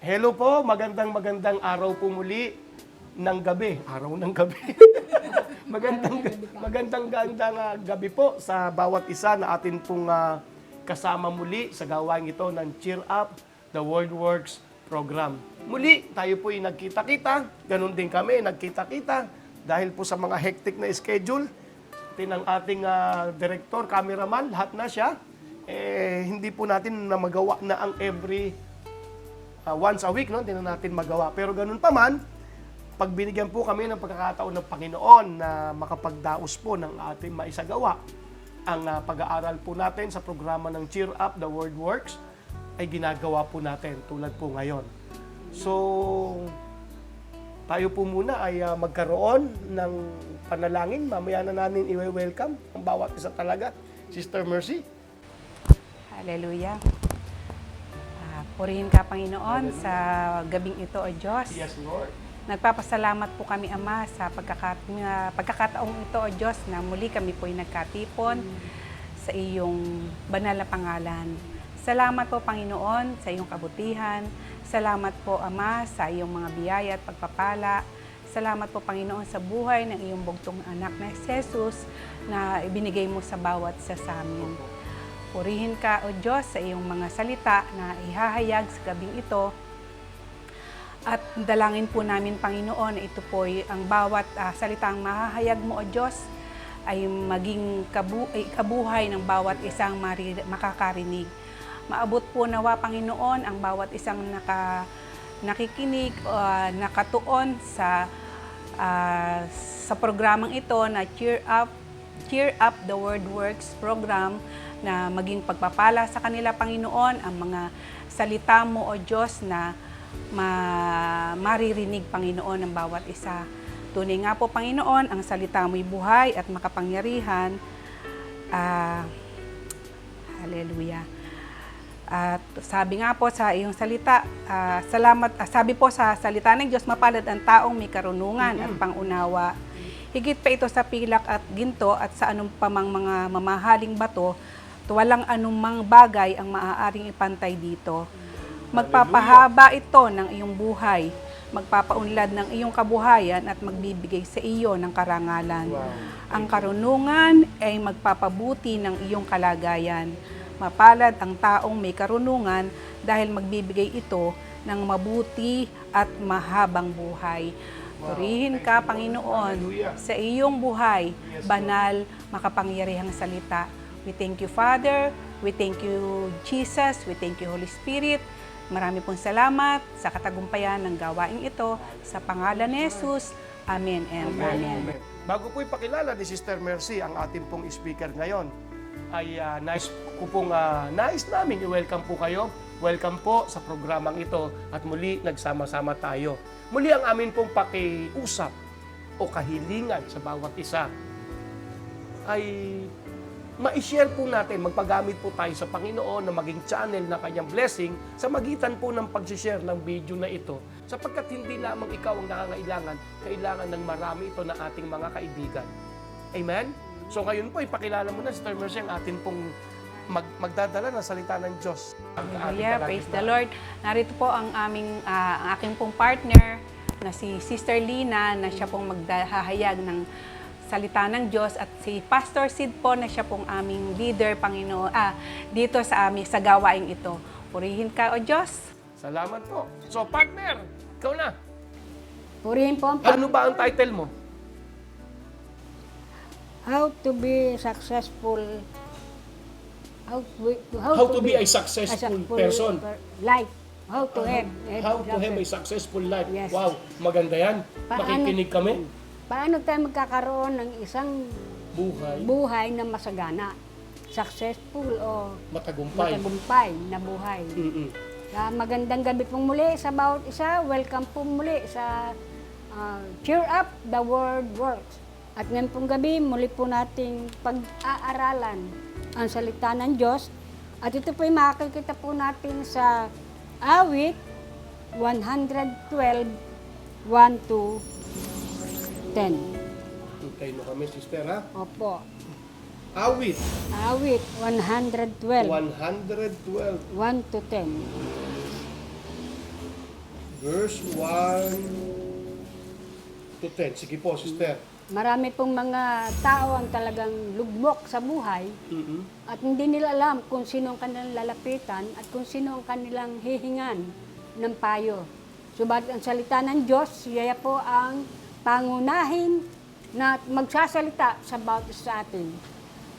Hello po, magandang araw po muli ng gabi. Araw ng gabi. magandang gabi po sa bawat isa na atin pong kasama muli sa gawain ito ng Cheer Up, the World Works program. Muli, tayo po ay nagkita-kita. Ganon din kami, nagkita-kita. Dahil po sa mga hectic na schedule, ng ating director, cameraman, lahat na siya. Hindi po natin na magawa na ang every once a week, no? Hindi na natin magawa. Pero ganun pa man, pag binigyan po kami ng pagkakataon ng Panginoon na makapagdaos po ng ating maisagawa, ang pag-aaral po natin sa programa ng Cheer Up, the Word Works, ay ginagawa po natin tulad po ngayon. So, tayo po muna ay magkaroon ng panalangin. Mamaya na namin i-welcome ang bawat isa talaga. Sister Mercy. Hallelujah. Purihin ka, Panginoon, sa gabing ito, O Diyos. Yes, Lord. Nagpapasalamat po kami, Ama, sa pagkakataong ito, O Diyos, na muli kami po ay nagkatipon sa iyong banal na pangalan. Salamat po, Panginoon, sa iyong kabutihan. Salamat po, Ama, sa iyong mga biyaya at pagpapala. Salamat po, Panginoon, sa buhay ng iyong bugtong anak na Jesus na ibinigay mo sa bawat isa sa amin. Purihin ka, O Diyos, sa iyong mga salita na ihahayag sa gabing ito. At dalangin po namin, Panginoon, na ito po ay ang bawat salitang mahahayag mo, O Diyos, ay maging kabuhay ng bawat isang makakarinig. Maabot po nawa, Panginoon, ang bawat isang nakikinig, nakatuon sa programang ito na Cheer Up the Word Works program, na maging pagpapala sa kanila, Panginoon, ang mga salita mo, O Diyos, na maririnig, Panginoon, ng bawat isa. Tunay nga po, Panginoon, ang salita mo'y buhay at makapangyarihan. Hallelujah. At sabi nga po sa iyong salita, sabi po sa salita ng Diyos, mapalad ang taong may karunungan at pangunawa. Higit pa ito sa pilak at ginto at sa anumpamang mga mamahaling bato, walang anumang bagay ang maaaring ipantay dito. Magpapahaba ito ng iyong buhay, magpapaunlad ng iyong kabuhayan at magbibigay sa iyo ng karangalan. Wow. Ang karunungan ay magpapabuti ng iyong kalagayan. Mapalad ang taong may karunungan dahil magbibigay ito ng mabuti at mahabang buhay. Purihin ka, Panginoon, sa iyong buhay, banal, makapangyarihang salita. We thank you, Father. We thank you, Jesus. We thank you, Holy Spirit. Marami pong salamat sa katagumpayan ng gawain ito. Sa pangalan ni Jesus. Amen and amen. Bago po ipakilala ni Sister Mercy ang ating pong speaker ngayon, ay nais namin i-welcome po kayo. Welcome po sa programang ito at muli nagsama-sama tayo. Muli ang amin pong pakiusap o kahilingan sa bawat isa ay ma-share po natin, magpagamit po tayo sa Panginoon na maging channel na kanyang blessing sa magitan po ng pag-share ng video na ito. Sapagkat hindi lamang ikaw ang nangangailangan, kailangan ng marami ito na ating mga kaibigan. Amen? So ngayon po, ipakilala mo na, Sister Mercy, ang atin pong magdadala ng salita ng Diyos. Hallelujah, praise the Lord. Narito po ang aking pong partner na si Sister Lina, na siya pong maghahayag ng salita ng Diyos, at si Pastor Sid po na siya pong aming leader, Panginoon, dito sa gawaing ito. Purihin ka, O Diyos. Salamat po. So partner, ikaw na. Purihin po ang Ano ba ang title mo? How to be successful. How to be a successful person. Life. How to have. How to have a successful life. Yes. Wow, maganda yan. Makikinig kami. Paano tayo magkakaroon ng isang Buhay, buhay na masagana? Successful o matagumpay. matagumpay na buhay. Magandang gabi pong muli sa bawat isa. Welcome po muli sa Cheer Up, the Word Works. At ngayon pong gabi, muli po nating pag-aaralan ang salita ng Diyos. At ito po ay makikita po natin sa awit 112, 1 to 10. Hintay mo kami, sister, ha? Opo. Awit. Awit 112, 112. 1 to 10. verse 1 to 10. Sige po, sister. Marami pong mga tao ang talagang lugmok sa buhay at hindi nila alam kung sino ang kanilang lalapitan at kung sino ang kanilang hihingan ng payo. Subalit ang salita ng Diyos, siya po ang pangunahin na magsasalita sa bawat isa sa atin.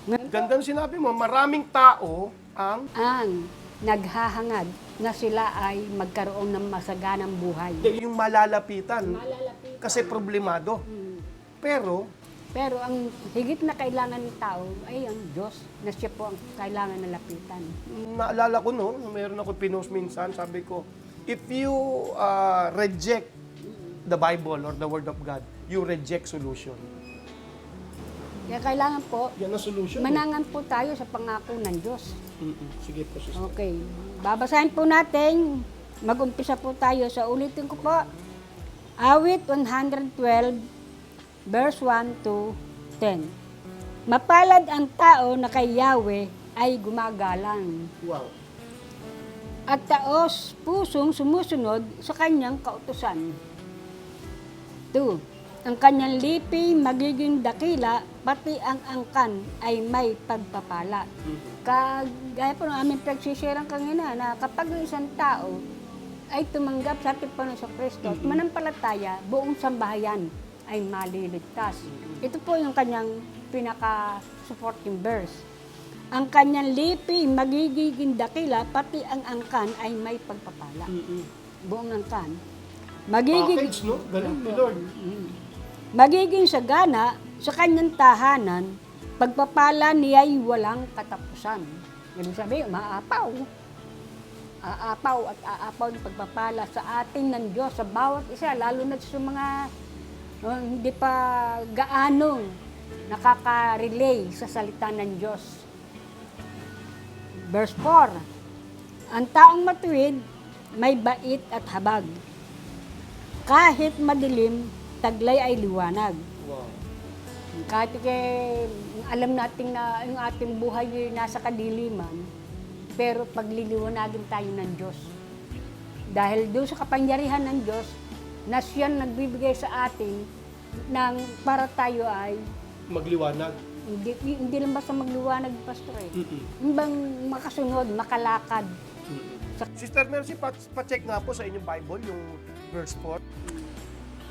Ngayon, Gandang sinabi mo, maraming tao ang ang naghahangad na sila ay magkaroon ng masaganang buhay. yung malalapitan. Kasi problemado. Pero, Pero ang higit na kailangan ng tao ay ang Diyos na siya po ang kailangan na lapitan. naalala ko no, meron ako pinost minsan, sabi ko, if you reject the Bible or the Word of God, you reject solution. Kaya kailangan po, Yan ang solution. manangan po tayo sa pangako ng Diyos. Sige po, sister. Okay. Babasahin po natin. Mag-umpisa po tayo. Sa ulitin ko po. Awit 112, verse 1 to 10. Mapalad ang tao na kay Yahweh ay gumagalang. Wow. At taos pusong sumusunod sa kanyang kautusan. 2. Ang kanyang lipi magiging dakila, pati ang angkan ay may pagpapala. Kagaya po ng aming pagsisirang kanina na kapag ang isang tao ay tumanggap sa ating Panginoon sa Kristo at manampalataya, buong sambahayan ay maliligtas. Ito po yung kanyang pinaka-supporting verse. Ang kanyang lipi magiging dakila, pati ang angkan ay may pagpapala. Buong angkan. Package, no? Galing ni Lord. Magiging sagana sa kanyang tahanan, pagpapala niya'y walang katapusan. Ibig sabihin, maapaw. Aapaw at aapaw yung pagpapala sa atin ng Diyos, sa bawat isa, lalo na sa mga hindi pa gaanong nakaka-relay sa salita ng Diyos. Verse 4, ang taong matuwid may bait at habag. Kahit madilim, taglay ay liwanag. Wow. Kahit alam natin na yung ating buhay ay nasa kadiliman, pero pagliliwanagin tayo ng Diyos. Dahil doon sa kapangyarihan ng Diyos, na siya nagbibigay sa atin ng para tayo ay Magliwanag. hindi lang basta magliwanag, Pastor eh. Yung bang makasunod, makalakad. Sister Mercy, pa-check nga po sa inyong Bible yung verse 4.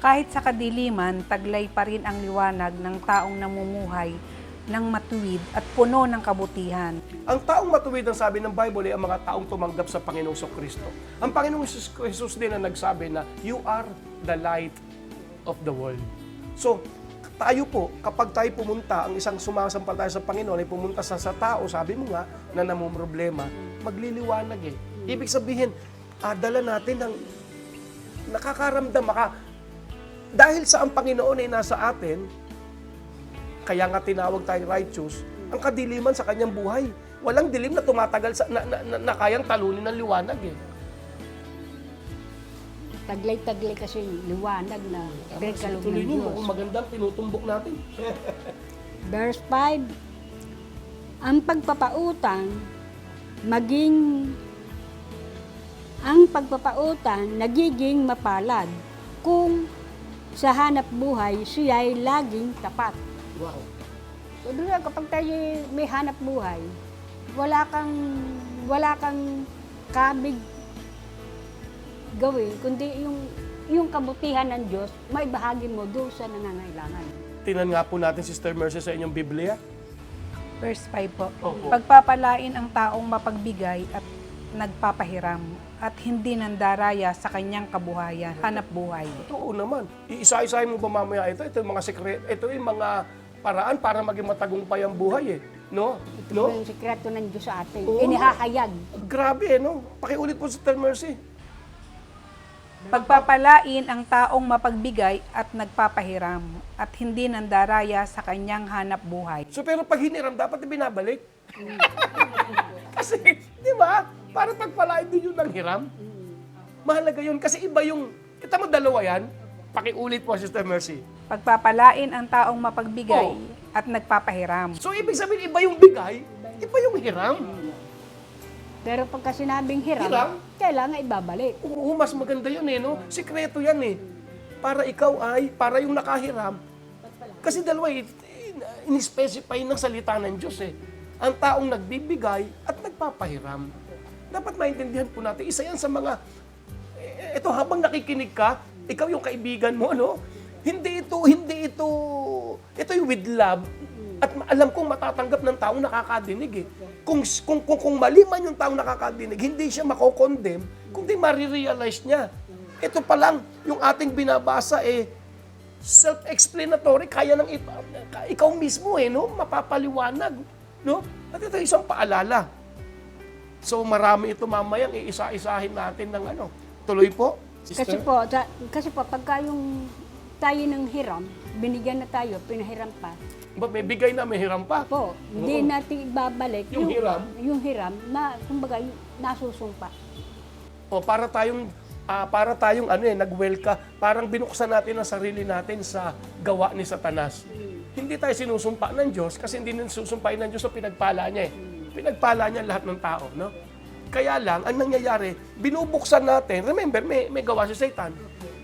Kahit sa kadiliman, taglay pa rin ang liwanag ng taong namumuhay ng matuwid at puno ng kabutihan. Ang taong matuwid, ang sabi ng Bible, ay ang mga taong tumanggap sa Panginoong Kristo. Ang Panginoong Jesus din ang nagsabi na, you are the light of the world. So, tayo po, kapag tayo pumunta, ang isang sumasampalataya sa Panginoon ay pumunta sa tao, sabi mo nga, na namumroblema, magliliwanag eh. Ibig sabihin, dala natin ng nakakaramdam dahil sa ang Panginoon ay nasa atin, kaya nga tinawag tayo righteous, ang kadiliman sa kanyang buhay. Walang dilim na tumatagal na kayang talunin ng liwanag eh. Taglay-taglay kasi liwanag na pinagkaloob Tuloy ng niyo, Diyos. kung magandang tinutumbok natin. Verse 5, ang pagpapautang nagiging mapalad kung sa hanap buhay siya'y laging tapat. Wow. So doon kapag tayo may hanap buhay, wala kang kabig gawin, kundi yung kabutihan ng Diyos, may bahagi mo doon sa nangangailangan. Tingnan nga po natin, Sister Mercy, sa inyong Biblia. Verse 5 po. Opo. Pagpapalain ang taong mapagbigay at nagpapahiram at hindi nandaraya sa kanyang kabuhayan, hanap buhay. Oo naman. Iisa-isahin mo ba mamaya ito? Ito yung mga ito yung mga paraan para maging matagumpay ang buhay eh. No? Ito No? po yung sikreto ng Diyos sa atin. Oo. Inihahayag. Grabe eh, no? Pakiulit po, Sister Mercy. Pagpapalain ang taong mapagbigay at nagpapahiram at hindi nandaraya sa kanyang hanap buhay. So pero pag hiniram, dapat ibinabalik. Kasi, di ba? Para pagpalain din yung nanghiram. Mahalaga yun. Kasi iba yung, kita mo dalawa yan. Pakiulit po, Sister Mercy. Pagpapalain ang taong mapagbigay at nagpapahiram. So ibig sabihin, iba yung bigay, iba yung hiram. Pero pagka sinabing hiram, Hiram? kailangan ibabalik. Oo, mas maganda yun eh, no? Sikreto yan eh. Para ikaw para yung nakahiram. Kasi dalawa eh, in-specify ng salita ng Diyos eh. Ang taong nagbibigay at nagpapahiram. Dapat maintindihan po natin, isa yan sa mga, ito habang nakikinig ka, ikaw yung kaibigan mo, ano? Hindi ito yung with love. At alam kong matatanggap ng taong nakakadinig eh. Kung mali man yung taong nakakadinig, hindi siya mako-condemn, kundi marirealize niya. Ito pa lang, yung ating binabasa self-explanatory, kaya ng ikaw mismo no? Mapapaliwanag, no? At ito isang paalala. So marami ito mamayang iisa-isahin natin ng Tuloy po, sister. Kasi po, pagka yung tayo ng hiram, binigyan na tayo, pinahiram pa, May bigay na, may hiram pa. po, hindi natin ibabalik Yung hiram? Yung hiram na, kumbaga, nasusumpa. Para tayong nag-welcome, parang binuksan natin ang sarili natin sa gawa ni Satanas. Hindi tayo sinusumpa ng Diyos kasi hindi nang susumpain ng Diyos sa pinagpala niya eh. Pinagpala niya lahat ng tao, no? Kaya lang, ang nangyayari, binubuksan natin, remember, may gawa si Satan.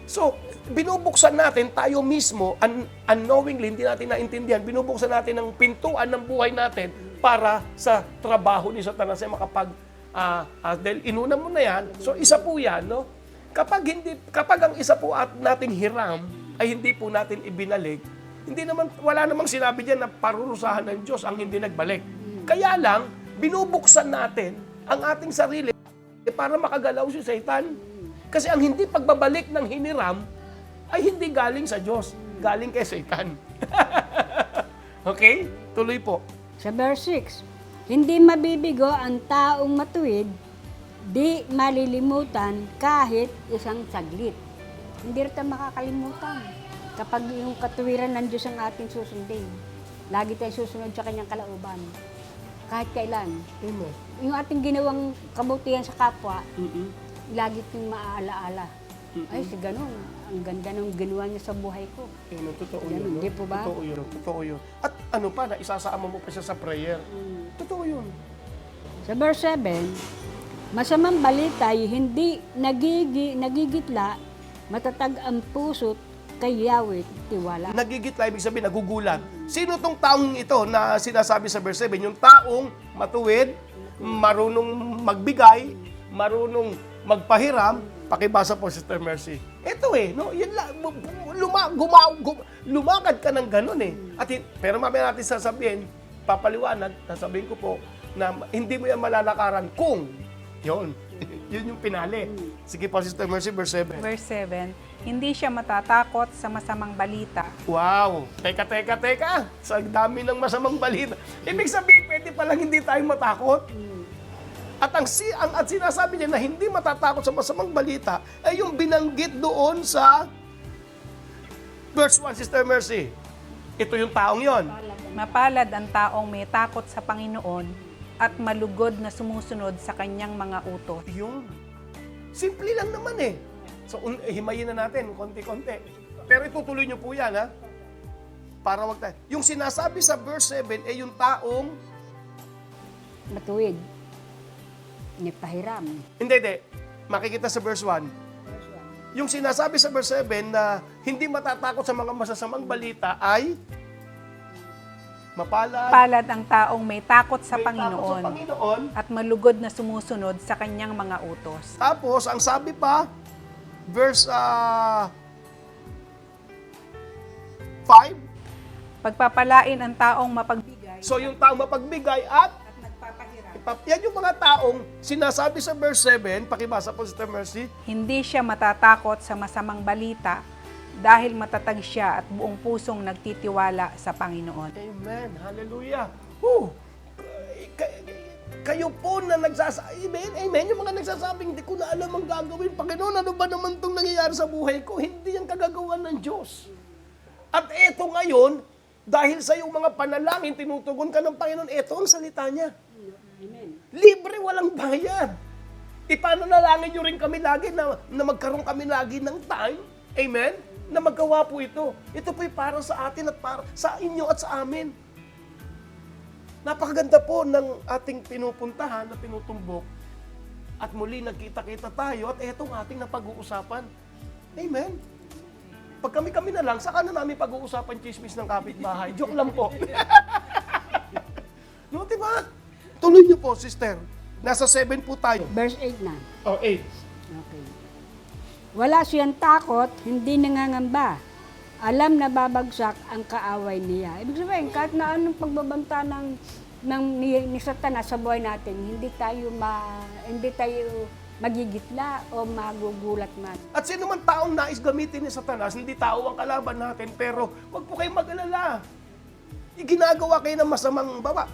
So, binubuksan natin tayo mismo, unknowingly, hindi natin naintindihan, binubuksan natin ang pintuan ng buhay natin para sa trabaho ni Satanas ay dahil inuna mo na yan, so isa po yan, no? Kapag ang isa po at nating hiram ay hindi po natin ibinalik, wala namang sinabi diyan na parurusahan ng Diyos ang hindi nagbalik. Kaya lang, binubuksan natin ang ating sarili para makagalaw si Satan. Kasi ang hindi pagbabalik ng hiniram ay hindi galing sa Diyos, galing kay Satan. Okay? Tuloy po. Sa verse 6, hindi mabibigo ang taong matuwid, di malilimutan kahit isang saglit. Hindi rin tayo makakalimutan kapag yung katuwiran ng Diyos ang ating susundin. Lagi tayo susunod sa kanyang kalooban. Kahit kailan. Amen. Yung ating ginawang kabutihan sa kapwa, lagi itong maaala-ala. Ay, si ganun. Ang ganda ng ginawa niya sa buhay ko. Totoo Yan, yun. No? hindi po ba? Totoo yun. At isasama mo pa siya sa prayer. Totoo yun. Sa verse 7, masamang balita ay hindi nagigitla, matatag ang puso't kay Yahweh tiwala. Nagigitla, ibig sabihin, nagugulat. Sino tong taong ito na sinasabi sa verse 7? Yung taong matuwid, marunong magbigay, marunong magpahiram. Pakibasa po, Sister Mercy. Ito no? Yun lang, lumakad ka ng ganun pero mamaya natin sasabihin, papaliwanag, sasabihin ko po, na hindi mo yan malalakaran kung, yun yung pinali. Sige po, Sister Mercy, verse 7. Verse 7, hindi siya matatakot sa masamang balita. Wow! Teka. Sa dami ng masamang balita. Ibig sabihin, pwede palang hindi tayo matakot. At ang sinasabi niya na hindi matatakot sa masamang balita ay yung binanggit doon sa verse 1, Sister Mercy. Ito yung taong yon. Mapalad ang taong may takot sa Panginoon at malugod na sumusunod sa kanyang mga utos. Yun. Simple lang naman So, himayin na natin, konti-konti. Pero itutuloy niyo po yan, ha? Para wag tayo. Yung sinasabi sa verse 7 ay yung taong Matuwid. Nipahiram. Hindi. Makikita sa verse 1. Yung sinasabi sa verse 7 na hindi matatakot sa mga masasamang balita ay Mapalad ang taong may takot sa may takot sa Panginoon Panginoon. at malugod na sumusunod sa kanyang mga utos. Tapos, ang sabi pa, verse 5. Pagpapalain ang taong mapagbigay So, yung taong mapagbigay at nagpapahiram. yan yung mga taong sinasabi sa verse 7, pakibasa po, Sister Mercy, Hindi siya matatakot sa masamang balita dahil matatag siya at buong pusong nagtitiwala sa Panginoon. Amen. Hallelujah. Kayo po na Amen. Yung mga nagsasabing, hindi ko na alam ang gagawin. Panginoon, ano ba naman itong nangyayari sa buhay ko? Hindi yan kagagawan ng Diyos. At eto ngayon, dahil sa iyong mga panalangin, tinutugon ka ng Panginoon, eto ang salita niya. Libre, walang bayad. Ipananalangin nyo rin kami lagi na magkaroon kami lagi ng time. Amen? Na magawa po ito. Ito po'y para sa atin at para sa inyo at sa amin. Napakaganda po ng ating pinupuntahan na tinutumbok At muli nagkita-kita tayo at etong ating napag-uusapan. Amen? Pag kami-kami na lang, saka na namin pag-uusapan chismis ng kapitbahay. Joke lang po. No, diba? Tuloy niyo po, sister. Nasa 7 po tayo. Verse 8 na. Oh, 8. Okay. Wala siyang takot, hindi nangangamba. Alam na babagsak ang kaaway niya. Ibig sabihin, kahit na anong pagbabanta ni Satanas sa buhay natin, hindi tayo magigitla o magugulat man. At sino man taong nais gamitin ni Satanas, hindi tao ang kalaban natin, pero wag po kayong mag-alala. Iginagawa kayo ng masamang baba.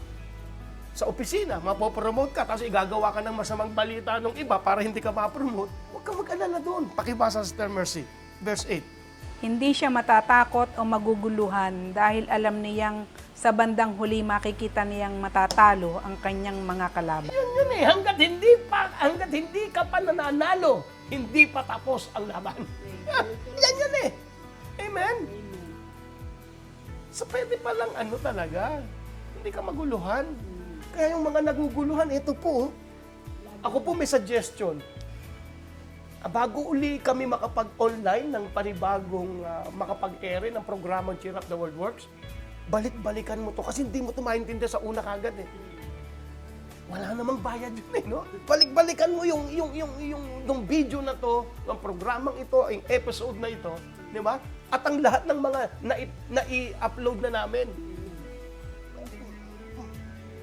Sa opisina, mapopromote ka, tapos igagawa ka ng masamang balita ng iba para hindi ka ma-promote. Huwag kang mag-alala doon. Pakibasa sa Sister Mercy, verse 8. Hindi siya matatakot o maguguluhan dahil alam niyang sa bandang huli makikita niyang matatalo ang kanyang mga kalaban. Yun eh, hanggat hindi ka pa nananalo, hindi pa tapos ang laban. Yan eh. Amen? So pwede palang talaga, hindi ka maguluhan. Kaya yung mga naguguluhan, ito po, ako po may suggestion. Bago uli kami makapag-online ng panibagong makapag-ere ng programang Cheer Up the World Works, balik-balikan mo to kasi hindi mo to maintindihan sa una kagad eh. Wala namang bayad yun eh, no? Balik-balikan mo yung video na to, yung programang ito, yung episode na ito, di ba? At ang lahat ng mga na-i-upload na namin.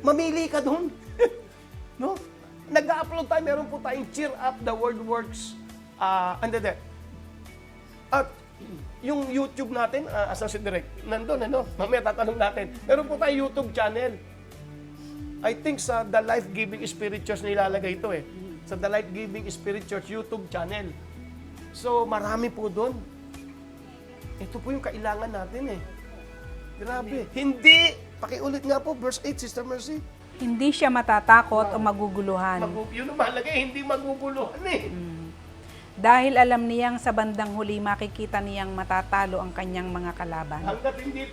Mamili ka doon. No? Nag-upload tayo, meron po tayong Cheer Up the World Works. At yung YouTube natin, Associate Direct, nandun, mamaya tatanong natin. Meron po tayong YouTube channel. I think sa The Life Giving Spirit Church nilalagay ito eh. Sa The Life Giving Spirit Church YouTube channel. So, marami po doon. Ito po yung kailangan natin eh. Grabe. Hindi. Pakiulit nga po, verse 8, Sister Mercy. Hindi siya matatakot o maguguluhan Yun ang mahalaga eh, hindi maguguluhan eh. dahil alam niyang sa bandang huli makikita niyang matatalo ang kanyang mga kalaban. Hanggat hindi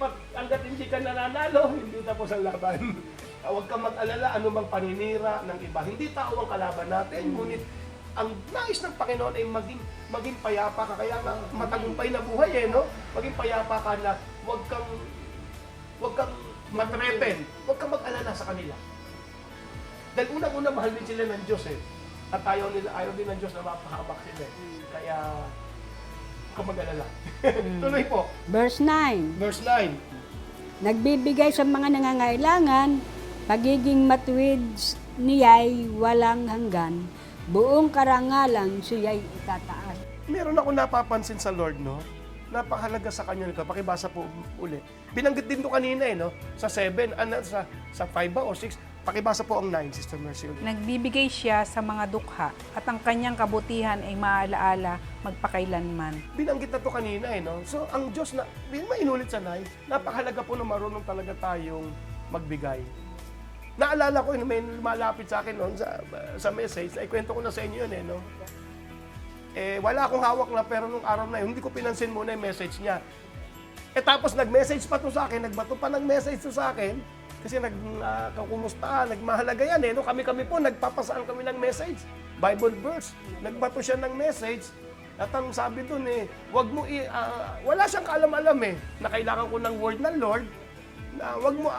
ka nananalo, hindi tapos ang laban. Huwag kang mag-alala anumang paninira ng iba. Hindi tao ang kalaban natin, ngunit ang nais ng Panginoon ay maging payapa ka. Kaya nga matagumpay na buhay eh, no? Maging payapa ka na huwag kang matreten. Huwag kang mag-alala sa kanila. Dahil unang-una mahal din sila ng Diyos eh. At ayaw din ng Diyos na mapahabak sila eh. Kaya huwag kang mag-alala. Tuloy po. Verse 9. Verse 9. Nagbibigay sa mga nangangailangan, pagiging matuwid niya'y walang hanggan, buong karangalan siya'y itataas. Meron ako napapansin sa Lord, no? Napakahalaga sa kanya nito. Pakibasa po ulit. Binanggit din to kanina eh, no? Sa 7, sa 5 ba o 6? Pakibasa po ang 9, Sister Mercy. Nagbibigay siya sa mga dukha at ang kanyang kabutihan ay maalaala magpakailanman. Binanggit na to kanina eh, no? So, ang Diyos na, mainulit sa 9, napakahalaga po na marunong talaga tayong magbigay. Naalala ko, may malapit sa akin noon sa message, ay kwento ko na sa inyo yun eh, no? Wala akong hawak na, pero nung araw na yun, hindi ko pinansin muna yung message niya. Tapos nag-message pa to sa akin, nagbato pa ng message to sa akin, kasi kumusta, nagmahalaga yan eh, no? Kami po, nagpapasaan kami ng message, Bible verse. Nagbato siya ng message, at ang sabi dun eh, wag mo, wala siyang kaalam-alam eh, na kailangan ko ng word ng Lord, na wag mo,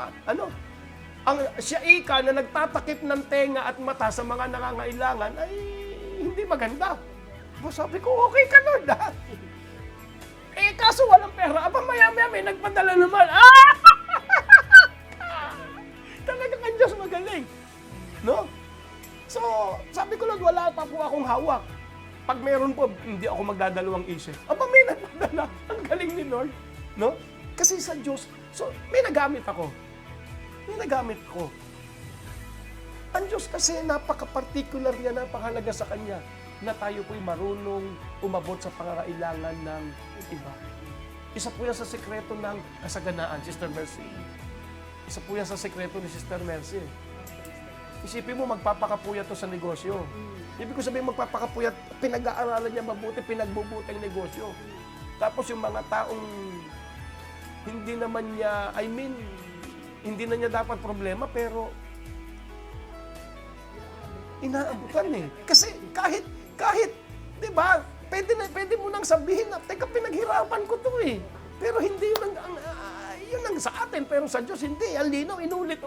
ang siya ika na nagtatakip ng tenga at mata sa mga nangangailangan ay hindi maganda. Sabi ko, okay ka Lord ha? Kaso walang pera. Maya-maya may nagpadala naman. Talagang ang Diyos magaling. No? So, sabi ko Lord, wala pa po akong hawak. Pag meron po, hindi ako magdadalawang isip. May nagpadala. Ang galing ni Lord. No? Kasi sa Diyos, so, may nagamit ako. Ang Diyos kasi napaka-particular niya, napakahalaga sa Kanya na tayo po'y marunong umabot sa pangangailangan ng iba. Isa po yan sa sekreto ng kasaganaan, Sister Mercy. Isa po yan sa sekreto ni Sister Mercy. Isipin mo, magpapakapuyat to sa negosyo. Ibig ko sabihin, magpapakapuyat, pinag-aaralan niya mabuti, pinagbubuti ang negosyo. Tapos yung mga taong hindi naman niya, hindi na niya dapat problema, pero inaabutan eh. Kasi kahit, di ba, pwede mo nang sabihin na, teka, pinaghirapan ko to eh. Pero hindi yun ang sa atin, pero sa Diyos hindi. Ang linaw, inulit.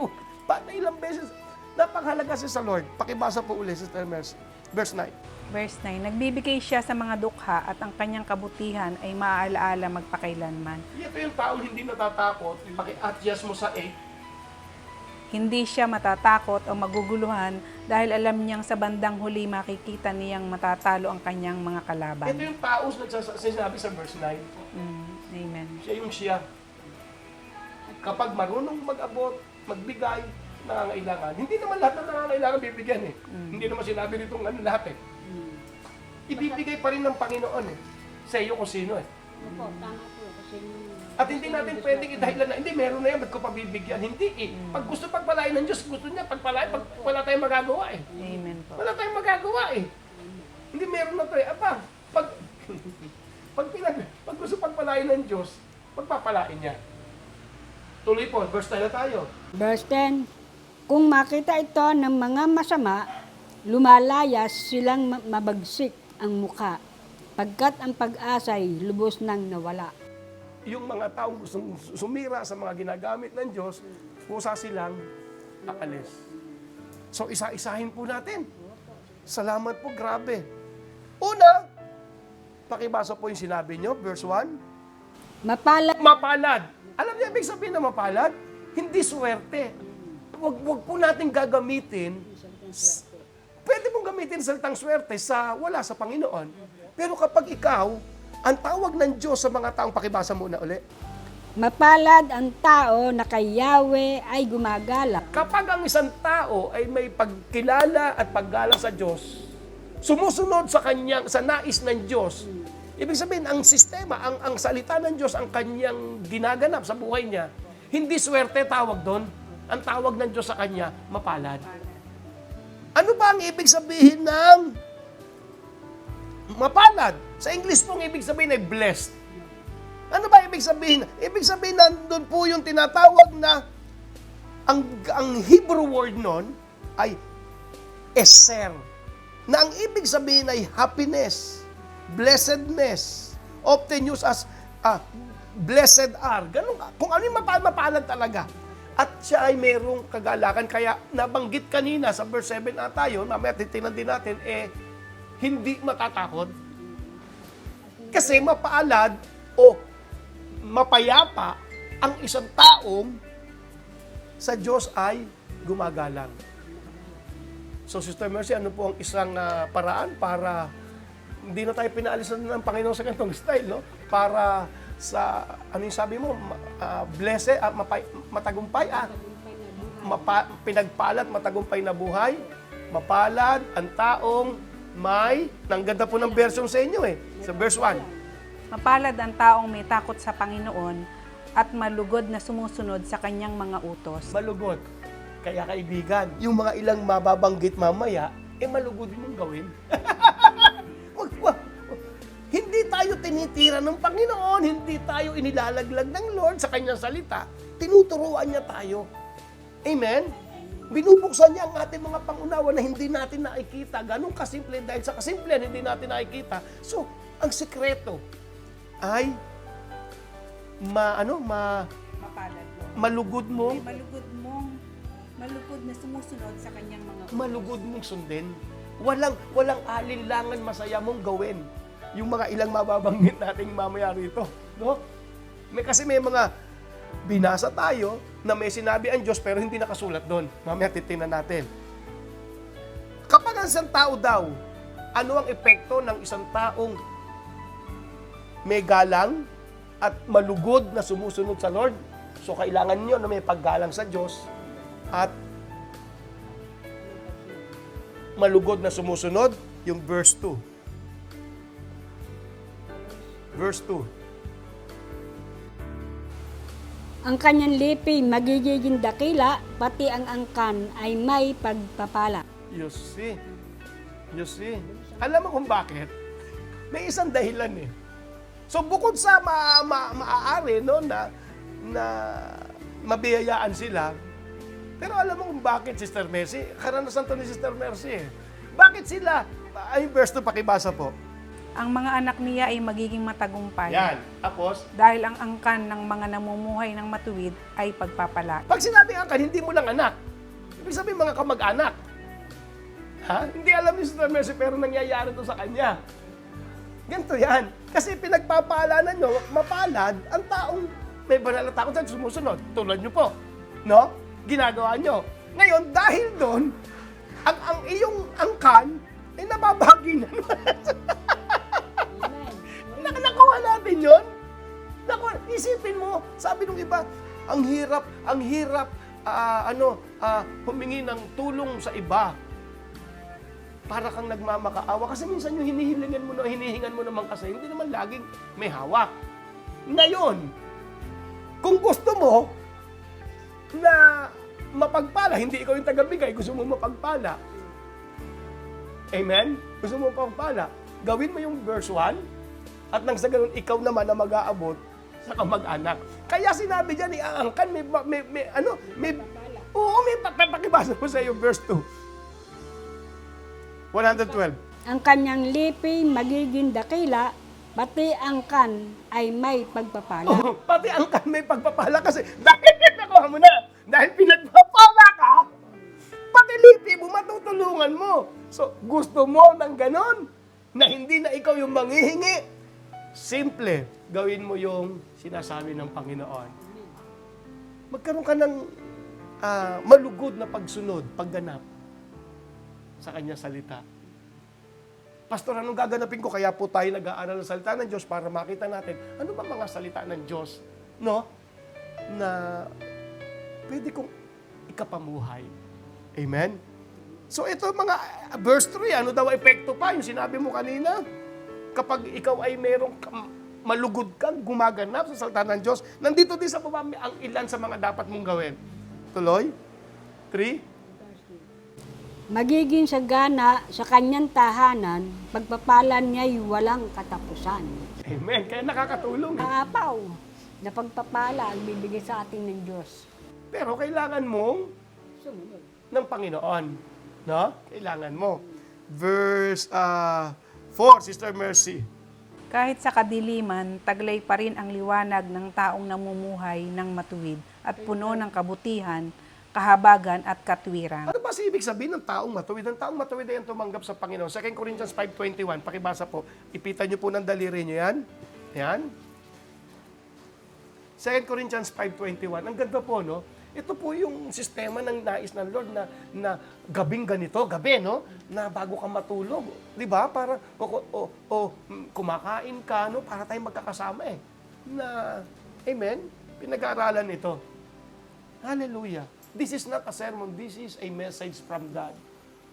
Ilang beses. Napakahalaga siya sa Lord. Pakibasa po ulit, Sister Mercy. Verse 9. Verse 9, nagbibigay siya sa mga dukha at ang kanyang kabutihan ay maaalaala magpakailanman. Ito yung taong hindi natatakot. Paki-adjust mo sa 8. Hindi siya matatakot o maguguluhan dahil alam niyang sa bandang huli makikita niyang matatalo ang kanyang mga kalaban. Ito yung taong sinabi sa verse 9. Amen. Siya yung siya. Kapag marunong mag-abot, magbigay, nangangailangan. Hindi naman lahat ng nangangailangan bibigyan eh. Hindi naman sinabi nito lahat eh. Ibibigay pa rin ng Panginoon eh. Sa iyo kung sino eh. Opo, tama po. Kasi At hindi natin pwedeng idahilan na, hindi, meron na yan, ba't ko pabibigyan? Hindi eh. Pag gusto pagpalain ng Diyos, gusto niya pagpalain, pag wala tayong magagawa eh. Amen po. Wala tayong magagawa eh. Hindi meron na tayo. Pag gusto pagpalain ng Diyos, pagpapalain niya. Tuloy po, verse 10 na tayo. Verse 10, kung makita ito ng mga masama, lumalayas silang mabagsik ang muka, pagkat ang pag-asa'y lubos nang nawala. Yung mga taong gustong sumira sa mga ginagamit ng Diyos, kusa silang aalis. So, isa-isahin po natin. Salamat po, grabe. Una, pakibasa po yung sinabi nyo, verse 1. Mapalad. Alam niyo, ibig sabihin na mapalad? Hindi swerte. Wag po natin gagamitin. Pwede mong gamitin salitang swerte wala sa Panginoon. Pero kapag ikaw, ang tawag ng Diyos sa mga taong, pakibasa muna uli. Mapalad ang tao na kay Yahweh ay gumagala. Kapag ang isang tao ay may pagkilala at paggala sa Diyos, sumusunod sa nais ng Diyos, ibig sabihin, ang sistema, ang salita ng Diyos, ang kanyang ginaganap sa buhay niya, hindi swerte tawag doon. Ang tawag ng Diyos sa kanya, mapalad. Ano ba ang ibig sabihin ng mapalad? Sa English pong ibig sabihin ay blessed. Ano ba ibig sabihin? Ibig sabihin nandun po yung tinatawag na ang Hebrew word nun ay eser. Na ang ibig sabihin ay happiness, blessedness, often used as blessed are. Ganun, kung ano yung mapalad talaga. At siya ay mayroong kagalakan. Kaya nabanggit kanina sa verse 7 tayo, mamaya titingnan din natin, hindi matatakot. Kasi mapaalad o mapayapa ang isang taong sa Diyos ay gumagalang. So, Sister Mercy, ano po ang isang paraan para hindi na tayo pinaalisan ng Panginoon sa ganitong style, no? Para sa, ano yung sabi mo, blessed, matagumpay, pinagpalad, matagumpay na buhay, mapalad ang taong ang ganda po ng version sa inyo sa verse 1. Mapalad ang taong may takot sa Panginoon at malugod na sumusunod sa kanyang mga utos. Malugod. Kaya kaibigan, yung mga ilang mababanggit mamaya, malugod mong gawin. Hindi tayo tinitira ng Panginoon, hindi tayo inilalaglag ng Lord sa kanyang salita. Tinuturuan niya tayo. Amen? Binubuksan niya ang ating mga pangunawa na hindi natin nakikita. Ganun kasimple, dahil sa kasimple hindi natin nakikita. So, ang sikreto ay Mapalad mo. malugod mo, Malugod na sumusunod sa kanyang mga utos. malugod mong sundin. Walang alinlangan, masaya mong gawin. Yung mga ilang mababanggit nating mamaya rito. No? Kasi may mga binasa tayo na may sinabi ang Diyos pero hindi nakasulat doon. Mamaya titingnan natin. Kapag ang isang tao daw, ano ang epekto ng isang taong may galang at malugod na sumusunod sa Lord? So kailangan nyo na may paggalang sa Diyos at malugod na sumusunod, yung verse 2. Verse 2. Ang kanyang lipi magiging dakila, pati ang angkan ay may pagpapala. You see? Alam mo kung bakit? May isang dahilan So bukod sa maaari no, na mabiyayaan sila, Pero alam mo kung bakit, Sister Mercy? Karanasan to ni Sister Mercy eh. Bakit sila? Ay, verse 2, pakibasa po. Ang mga anak niya ay magiging matagumpay. Yan. Tapos, Dahil ang angkan ng mga namumuhay ng matuwid ay pagpapala. pag sinabing angkan, hindi mo lang anak. Ibig sabihin mga kamag-anak. Ha? Hindi alam ni Sister Mercy, pero nangyayari to sa kanya. Ganito yan. Kasi pinagpapalanan nyo, mapalad, ang taong may banal na takot at sumusunod. Tulad nyo po. No? Ginagawa nyo. Ngayon, dahil doon, ang iyong angkan, ay nababagi na. Nakuha natin yun. Isipin mo, sabi nung iba, ang hirap, humingi ng tulong sa iba. Para kang nagmamakaawa. Kasi minsan yung hinihingan mo naman kasi, hindi naman laging may hawak. Ngayon, kung gusto mo na mapagpala, hindi ikaw yung tagabigay, gusto mo mapagpala. Amen? Gusto mo mapagpala. Gawin mo yung verse 1, at nang sa ganun, ikaw naman na mag-aabot sa kamag-anak. Kaya sinabi dyan, iangkan, may pakibasa mo sa iyo, verse 2. 112. Ang kanyang lipi magiging dakila, pati ang kan ay may pagpapala. Oh, pati ang kan may pagpapala kasi dahil nakuha mo na, dahil pinagpapala ka, pati lipi mo, matutulungan mo. So, gusto mo ng ganon, na hindi na ikaw yung manghihingi. Simple, gawin mo yung sinasabi ng Panginoon. Magkaroon ka ng malugod na pagsunod, pagganap sa kanya salita. Pastor, anong gaganapin ko? Kaya po tayo nag-aaral ng salita ng Diyos para makita natin ano ba mga salita ng Diyos, no? Na pwede kong ikapamuhay. Amen? So ito mga verse 3, ano daw epekto pa? Yung sinabi mo kanina, kapag ikaw ay merong malugod kang gumaganap sa salita ng Diyos, nandito din sa baba ang ilan sa mga dapat mong gawin. Tuloy? 3? Magiging sagana sa kanyang tahanan, pagpapalan niya'y walang katapusan. Amen. Kaya nakakatulong. Kaapaw na pagpapala ang bibigay sa atin ng Diyos. Pero kailangan mong Sumunod. ng Panginoon. No? Kailangan mo. Verse 4, Sister Mercy. Kahit sa kadiliman, taglay pa rin ang liwanag ng taong namumuhay ng matuwid at puno ng kabutihan, kahabagan at katwiran. Ano ba si ibig sabihin ng taong matuwid? Ang taong matuwid ay ang tumanggap sa Panginoon. 2 Corinthians 5:21, pakibasa po. Ipitan niyo po ng daliri niyo yan. Yan. 2 Corinthians 5:21. Ang ganda po, no? Ito po yung sistema ng nais ng Lord na gabing ganito, gabi, no? Na bago ka matulog, di ba? Para, kumakain ka, no? Para tayong magkakasama eh. Na, amen? Pinag-aaralan ito. Hallelujah. This is not a sermon, this is a message from God,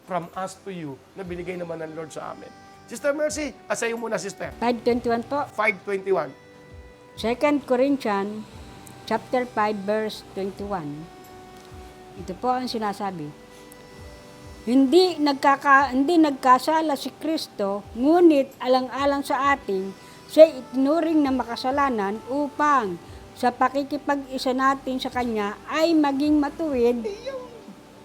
from us to you, na binigay naman ng Lord sa amin. Sister Mercy, asayo muna, sister. 5:21 po. 5:21. 2 Corinthians chapter 5 verse 21. Ito po ang sinasabi. Hindi nagkasala si Kristo, ngunit alang-alang sa atin, siya itinuring na makasalanan upang sa pakikipag-isa natin sa Kanya ay maging matuwid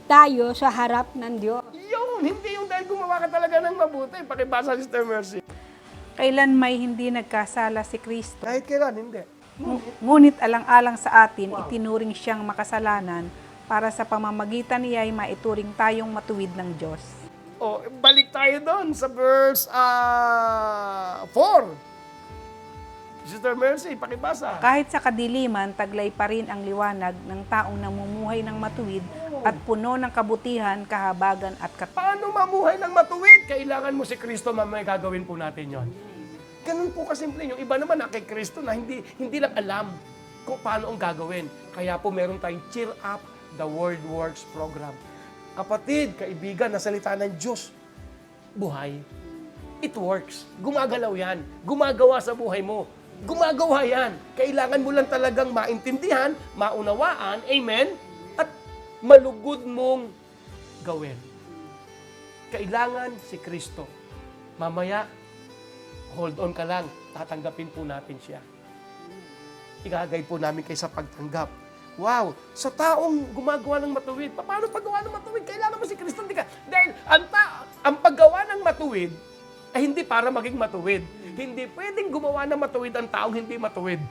tayo sa harap ng Diyos. Yun, hindi yung dahil gumawa ka talaga ng mabuti. Pakibasa, Sister Mercy. Kailan may hindi nagkasala si Kristo, Kahit kailan, hindi. ngunit alang-alang sa atin, itinuring siyang makasalanan para sa pamamagitan niya ay maituring tayong matuwid ng Diyos. O, balik tayo doon sa verse 4. Sister Mercy, pakibasa. Kahit sa kadiliman, taglay pa rin ang liwanag ng taong namumuhay ng matuwid at puno ng kabutihan, kahabagan at Paano mamuhay ng matuwid? Kailangan mo si Kristo, mamaya gagawin po natin yon. Ganun po kasimple. Yung iba naman na kay Kristo na hindi lang alam kung paano ang gagawin. Kaya po meron tayong Cheer Up the Word Works program. Kapatid, kaibigan, na salita ng Diyos, buhay. It works. Gumagalaw yan. Gumagawa sa buhay mo. Gumagawa yan. Kailangan mo lang talagang maintindihan, maunawaan, amen, at malugod mong gawin. Kailangan si Kristo. Mamaya, hold on ka lang, tatanggapin po natin siya. Igagay po namin kayo sa pagtanggap. Wow, sa taong gumagawa ng matuwid. Paano paggawa ng matuwid? Kailangan mo si Kristo. Hindi ka. Dahil ang paggawa ng matuwid ay hindi para maging matuwid. Hindi pwedeng gumawa ng matuwid ang taong hindi matuwid.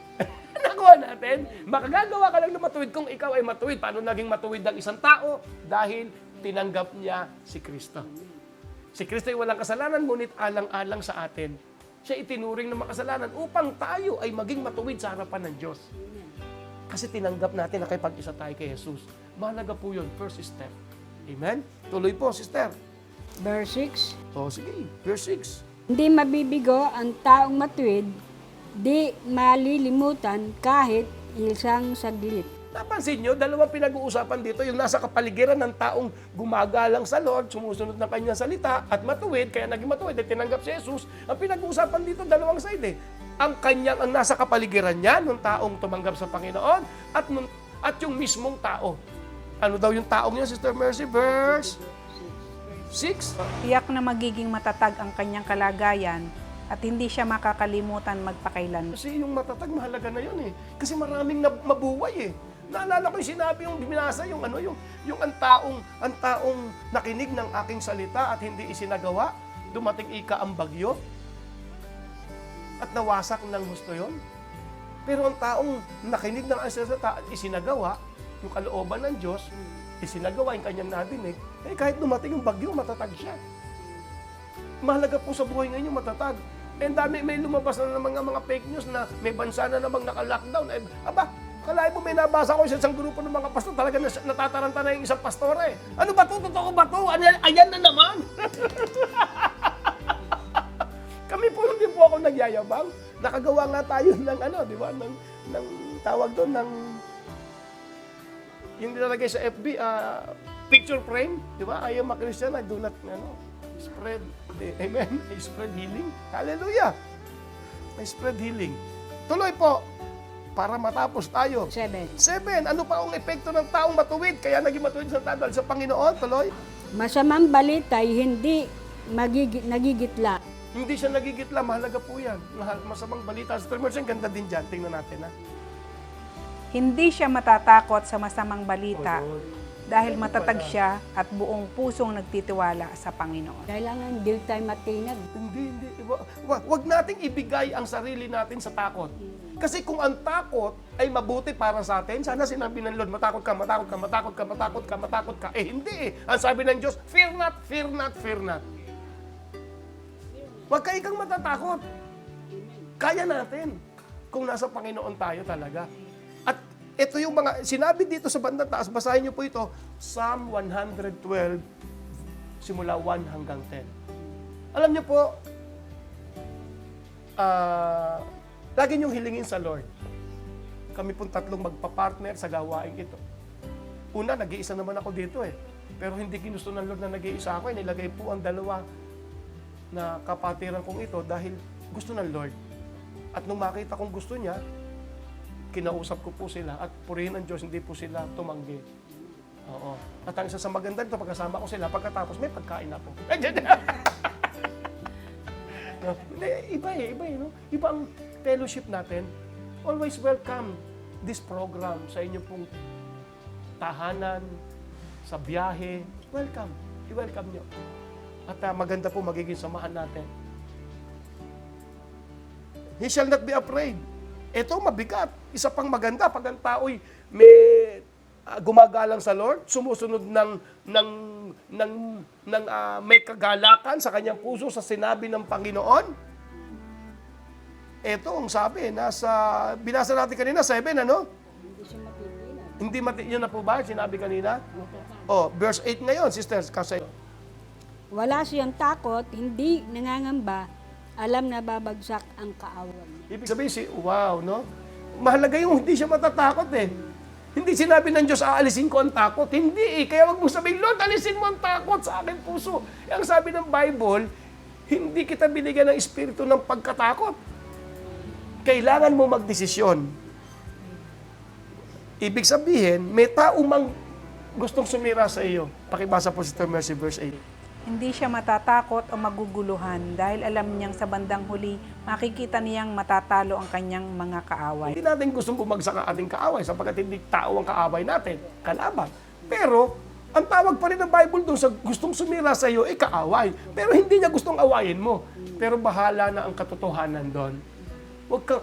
Nakuha natin? Makagagawa ka lang ng matuwid kung ikaw ay matuwid. Paano naging matuwid ang isang tao? Dahil tinanggap niya si Kristo. Si Kristo ay walang kasalanan, ngunit alang-alang sa atin. Siya itinuring ng makasalanan upang tayo ay maging matuwid sa harapan ng Diyos. Kasi tinanggap natin na nakipag-isa tayo kay Jesus. Mahalaga po yun, first step. Amen? Tuloy po, sister. Verse 6. O sige, verse 6. Hindi mabibigo ang taong matuwid, di malilimutan kahit isang saglit. Napansin nyo, dalawang pinag-uusapan dito, yung nasa kapaligiran ng taong gumagalang sa Lord, sumusunod ng kanyang salita, at matuwid, kaya naging matuwid, at tinanggap si Jesus. Ang pinag-uusapan dito, dalawang side ang nasa kapaligiran niya, nung taong tumanggap sa Panginoon, at yung mismong tao. Ano daw yung taong niya, Sister Mercy? Verse 6. Tiyak na magiging matatag ang kanyang kalagayan at hindi siya makakalimutan magpakailan. Kasi yung matatag, mahalaga na yun eh. Kasi maraming mabuhay eh. Naalala ko yung sinabi, yung binasa, yung ang taong nakinig ng aking salita at hindi isinagawa, dumating ika ang bagyo at nawasak ng gusto yon. Pero ang taong nakinig ng aking salita at isinagawa, yung kalooban ng Diyos, isinagawa yung kanyang nadinig, eh kahit dumating yung bagyo, matatag siya. Mahalaga po sa buhay ngayon yung matatag. Eh, may lumabas na ng mga fake news na may bansa na namang naka-lockdown. Eh, kalahin mo may nabasa ko sa isang grupo ng mga pastor, talaga natataranta na yung isang pastor eh. Ano ba to? Totoo ba to? Ayan na naman. Kami po hindi po ako nagyayabang. Nakagawa nga tayo ng di ba? Ng tawag doon, yung nilalagay sa FB, picture frame, di ba? Ayaw makristiyan, I do not, spread, amen? I spread healing. Hallelujah! I spread healing. Tuloy po, para matapos tayo. 7. 7, ano pa ang epekto ng taong matuwid? Kaya naging matuwid sa tao dahil sa Panginoon. Tuloy. Masamang balita ay hindi nagigitla. Hindi siya nagigitla, mahalaga po yan. Masamang balita. Sa Mercy, ganda din dyan. Tingnan natin, ha? Hindi siya matatakot sa masamang balita Oh, dahil matatag siya at buong pusong nagtitiwala sa Panginoon. Kailangan hindi tayo matinag. Hindi. Wag nating ibigay ang sarili natin sa takot. Kasi kung ang takot ay mabuti para sa atin, sana sinabi ng Lord, matakot ka. Eh, hindi. Ang sabi ng Diyos, fear not. Huwag ka ikang matatakot. Kaya natin kung nasa Panginoon tayo talaga. At ito yung mga, sinabi dito sa bandang taas, basahin niyo po ito, Psalm 112, simula 1 hanggang 10. Alam niyo po, lagi niyong hilingin sa Lord. Kami pong tatlong magpa-partner sa gawain ito. Una, nag-iisa naman ako dito eh. Pero hindi ginusto ng Lord na nag-iisa ako. Nilagay po ang dalawa na kapatiran kong ito dahil gusto ng Lord. At nung makita kong gusto niya, kinausap ko po sila at purihin ng Diyos, hindi po sila tumanggi. Oo. At ang isa sa maganda dito, pagkasama ko sila, pagkatapos may pagkain na po. Iba eh, no? Iba ang fellowship natin. Always welcome this program sa inyo pong tahanan, sa biyahe. Welcome. I-welcome nyo. At maganda po magiging samahan natin. He shall not be afraid. Ito mabigat. Isa pang maganda pag ang tao'y may gumagalang sa Lord, sumusunod may kagalakan sa kanyang puso sa sinabi ng Panginoon. Ito ang sabi, binasa natin kanina, 7, ano? Hindi siya matitinag. Hindi yun na po ba, sinabi kanina? Verse 8 ngayon, sisters, kasi Wala siyang takot, hindi nangangamba, alam na babagsak ang kaaway. ibig sabihin, wow, no? Mahalaga yung hindi siya matatakot eh. Hindi sinabi ng Diyos, aalisin ko ang takot. Hindi eh. Kaya wag mo sabihin, Lord, alisin mo ang takot sa aking puso. Ang sabi ng Bible, hindi kita binigyan ng espiritu ng pagkatakot. Kailangan mo magdesisyon. Ibig sabihin, may tao mang gustong sumira sa iyo. Pakibasa po si Mercy verse 8. Hindi siya matatakot o maguguluhan dahil alam niyang sa bandang huli, makikita niyang matatalo ang kanyang mga kaaway. Hindi natin gustong bumagsak ang ating kaaway sapagkat hindi tao ang kaaway natin, kalaban. Pero, ang tawag pa rin ng Bible doon sa gustong sumira sa iyo, kaaway. Pero hindi niya gustong awayin mo. Pero bahala na ang katotohanan doon. Huwag ka,